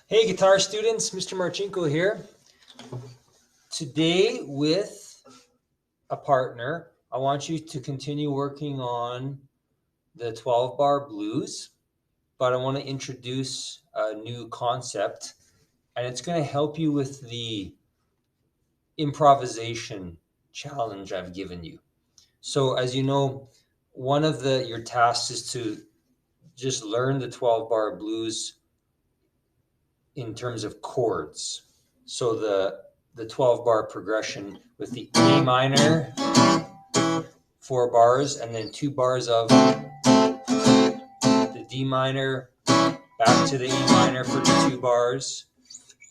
Hey, guitar students, Mr. Marchenko here. Today, with a partner, I want you to continue working on the 12 bar blues, but I want to introduce a new concept, and it's going to help you with the improvisation challenge I've given you. So, as you know, one of your tasks is to just learn the 12 bar blues in terms of chords. So the 12 bar progression with the A minor, 4 bars, and then 2 bars of the D minor, back to the E minor for 2 bars,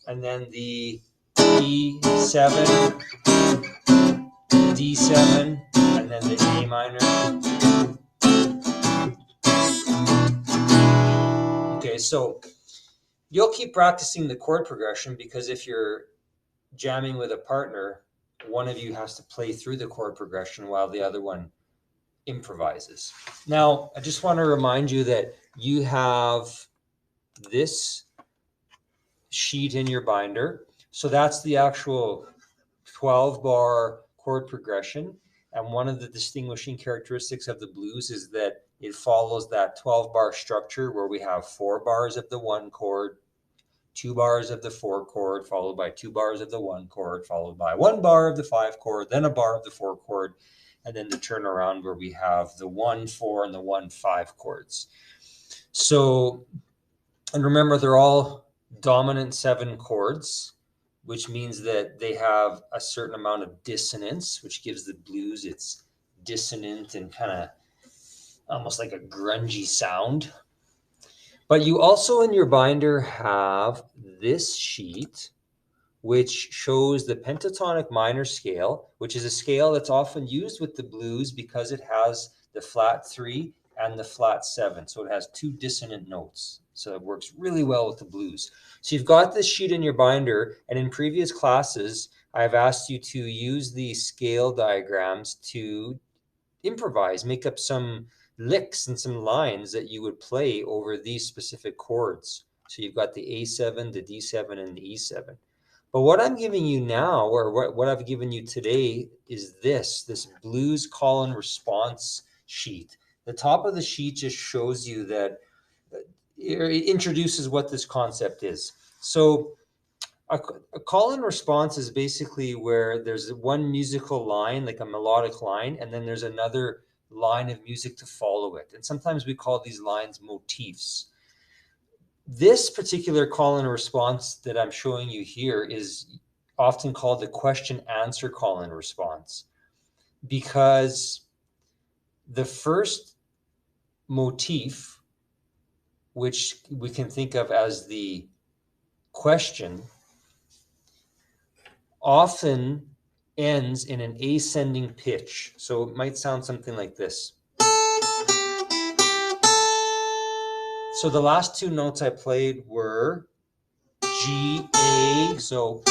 and then the E7, D7, and then the A minor. Okay, so you'll keep practicing the chord progression because if you're jamming with a partner, one of you has to play through the chord progression while the other one improvises. Now, I just want to remind you that you have this sheet in your binder. So that's the actual 12 bar chord progression. And one of the distinguishing characteristics of the blues is that it follows that 12 bar structure where we have 4 bars of the 1 chord, 2 bars of the 4 chord, followed by 2 bars of the 1 chord, followed by 1 bar of the 5 chord, then a bar of the 4 chord, and then the turnaround where we have the 1 4 and the 1 5 chords. So, and remember, they're all dominant 7 chords, which means that they have a certain amount of dissonance, which gives the blues its dissonant and kind of almost like a grungy sound. But you also in your binder have this sheet, which shows the pentatonic minor scale, which is a scale that's often used with the blues because it has the flat 3 and the flat 7. So it has 2 dissonant notes. So it works really well with the blues. So you've got this sheet in your binder, and in previous classes, I've asked you to use the scale diagrams to improvise, make up some licks and some lines that you would play over these specific chords. So you've got the A7, the D7, and the E7. But what I'm giving you now, or what I've given you today, is this blues call and response sheet. The top of the sheet just shows you that it introduces what this concept is. So a call and response is basically where there's one musical line, like a melodic line, and then there's another line of music to follow it. And sometimes we call these lines motifs. This particular call and response that I'm showing you here is often called the question answer call and response because the first motif, which we can think of as the question, often ends in an ascending pitch. So it might sound something like this. So the last 2 notes I played were G, A. So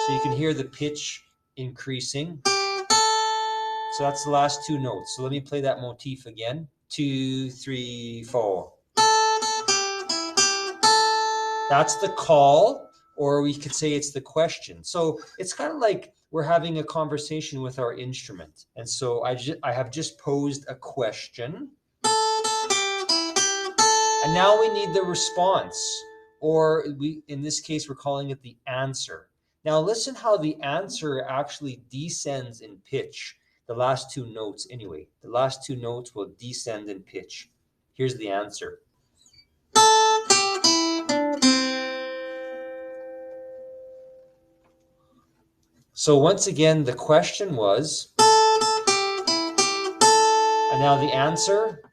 you can hear the pitch increasing. So that's the last 2 notes. So let me play that motif again. 2, 3, 4. That's the call, or we could say it's the question. So it's kind of like we're having a conversation with our instrument. And so I have just posed a question. And now we need the response, or in this case, we're calling it the answer. Now listen how the answer actually descends in pitch. The last 2 notes anyway. The last 2 notes will descend in pitch. Here's the answer. So once again, the question was, and now the answer.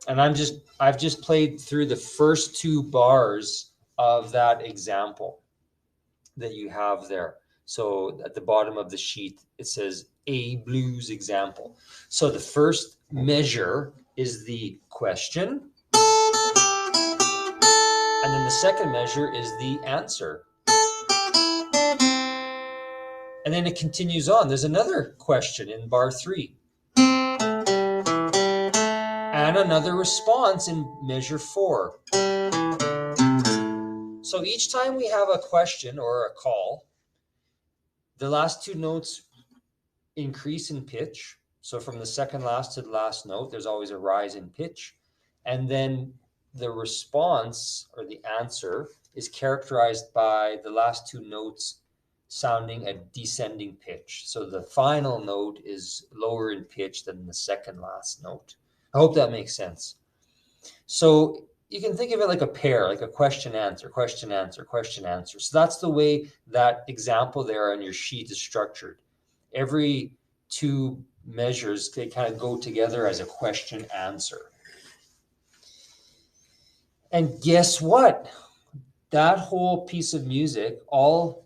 And I've just played through the first 2 bars of that example that you have there. So at the bottom of the sheet, it says a blues example. So the first measure is the question. And then the second measure is the answer. And then it continues on. There's another question in bar 3. and another response in measure 4. So each time we have a question or a call, the last two notes increase in pitch. So from the second last to the last note, there's always a rise in pitch. And then the response or the answer is characterized by the last two notes sounding a descending pitch. So the final note is lower in pitch than the second last note. I hope that makes sense. So you can think of it like a pair, like a question, answer, question, answer, question, answer. So that's the way that example there on your sheet is structured. Every two measures, they kind of go together as a question answer. And guess what? That whole piece of music, all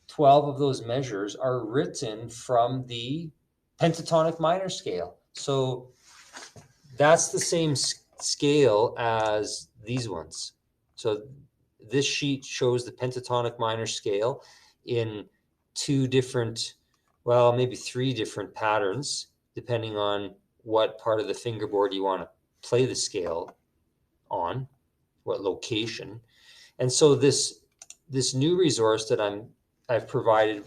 12 of those measures are written from the pentatonic minor scale. So that's the same scale as these ones. So this sheet shows the pentatonic minor scale in two different, well, maybe three different patterns, depending on what part of the fingerboard you want to play the scale on, what location. And so this new resource that I've provided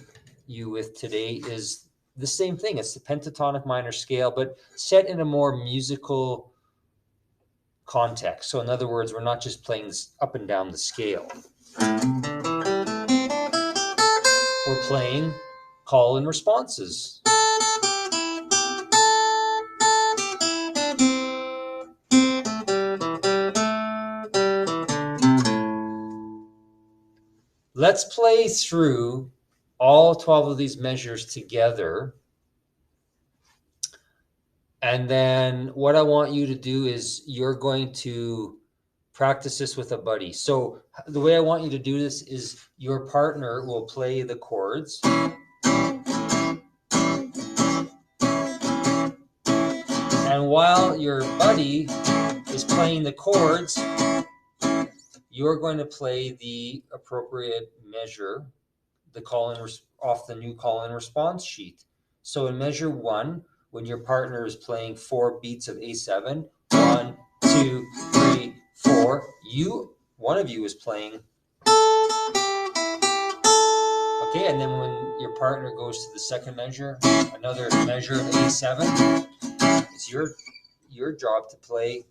you with today is the same thing. It's the pentatonic minor scale, but set in a more musical context. So in other words, we're not just playing this up and down the scale. We're playing call and responses. Let's play through all 12 of these measures together. And then what I want you to do is you're going to practice this with a buddy. So the way I want you to do this is your partner will play the chords. And while your buddy is playing the chords, you're going to play the appropriate measure, the call and off the new call and response sheet. So in measure 1, when your partner is playing 4 beats of A7, 1, 2, 3, 4, one of you is playing. Okay, and then when your partner goes to the second measure, another measure of A7, it's your job to play.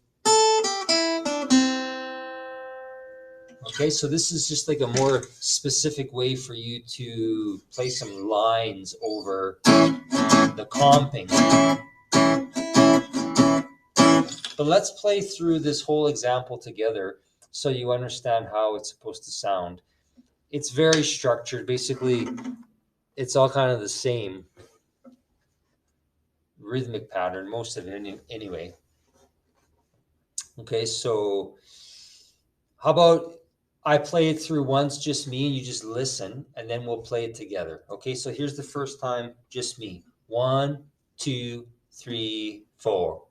Okay, so this is just like a more specific way for you to play some lines over the comping. But let's play through this whole example together so you understand how it's supposed to sound. It's very structured. Basically, it's all kind of the same rhythmic pattern, most of it anyway. Okay, so how about I play it through once, just me, and you just listen, and then we'll play it together. Okay, so here's the first time, just me. 1, 2, 3, 4.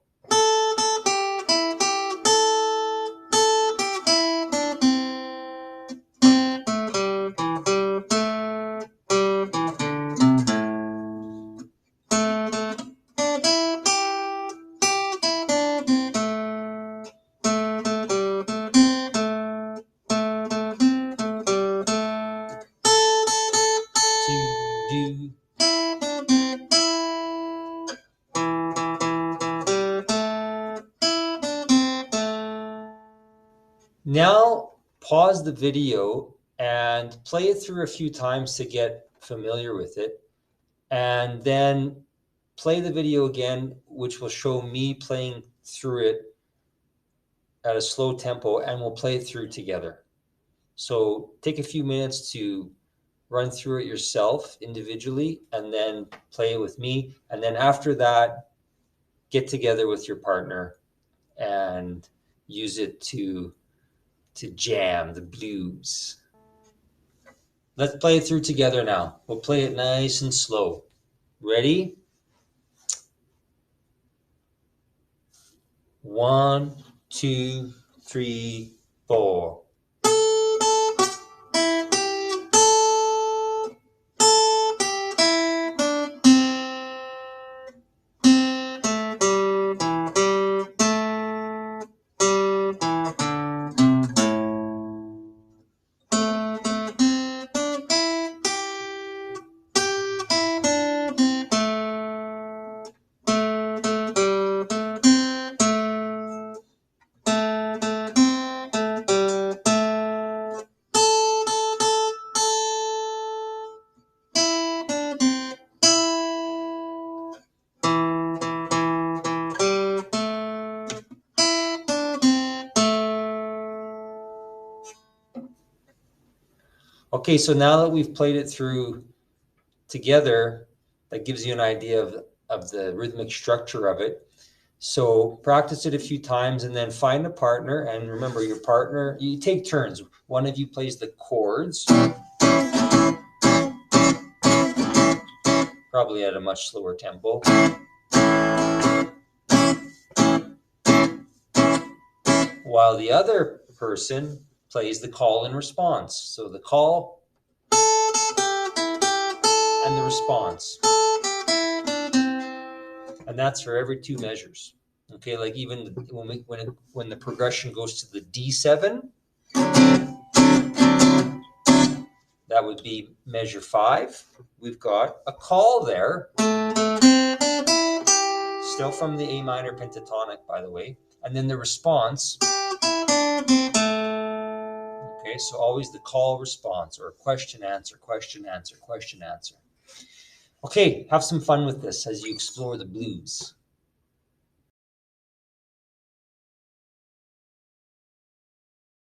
Now pause the video and play it through a few times to get familiar with it, and then play the video again, which will show me playing through it at a slow tempo, and we'll play it through together. So take a few minutes to run through it yourself individually, and then play it with me. And then after that, get together with your partner and use it to jam the blues. Let's play it through together now. We'll play it nice and slow. Ready? 1, 2, 3, 4. Okay, so now that we've played it through together, that gives you an idea of the rhythmic structure of it. So practice it a few times and then find a partner. And remember, your partner, you take turns. One of you plays the chords, probably at a much slower tempo. While the other person plays the call and response. So the call and the response. And that's for every two measures. Okay, like even when the progression goes to the D7, that would be measure 5. We've got a call there, still from the A minor pentatonic, by the way, and then the response. Okay, so always the call response or question answer, question answer, question answer. Okay, have some fun with this as you explore the blues.